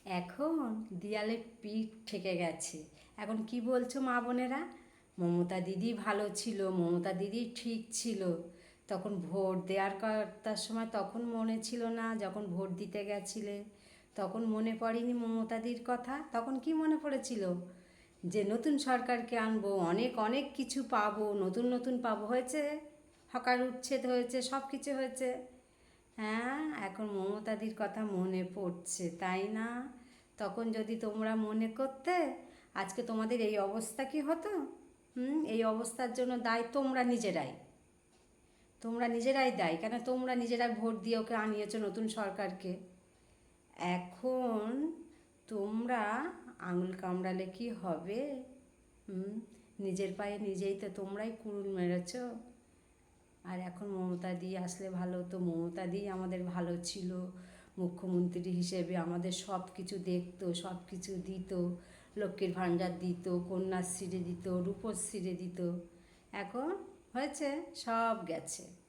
এখন দেয়ালে পিঠ ঠেকে গেছে। এখন কি বলছো মা বোনেরা? মমতা দিদি ভালো ছিল, মমতা দিদি ঠিক ছিল। তখন ভোট দেওয়ার তার সময় তখন মনে ছিল না? যখন ভোট দিতে গেছিলে তখন মনে পড়েনি মমতাদির কথা? তখন কি মনে পড়েছিল? যে নতুন সরকারকে আনবো, অনেক অনেক কিছু পাবো, নতুন নতুন পাবো। হয়েছে, হকার উচ্ছেদ হয়েছে, সব কিছু হয়েছে। হ্যাঁ, এখন মমতাদির কথা মনে পড়ছে, তাই না? তখন যদি তোমরা মনে করতে, আজকে তোমাদের এই অবস্থা কি হতো? এই অবস্থার জন্য দায়ী তোমরা নিজেরাই। তোমরা নিজেরাই দায়ী, কেন তোমরা নিজেরাই ভোট দিয়ে ওকে আনিয়েছো নতুন সরকারকে। এখন তোমরা আঙুল কামড়ালে কি হবে? নিজের পায়ে নিজেই তো তোমরাই কুড়ুল মেরেছো। আর এখন মমতা দি আসলে ভালো হতো, মমতা দি আমাদের ভালো ছিল, মুখ্যমন্ত্রী হিসেবে আমাদের সব কিছু দেখতো, সব কিছু দিত, লক্ষ্মীর ভাণ্ডার দিত, কন্যাশ্রী দিত, রূপশ্রী দিত। এখন হয়েছে, সব গেছে।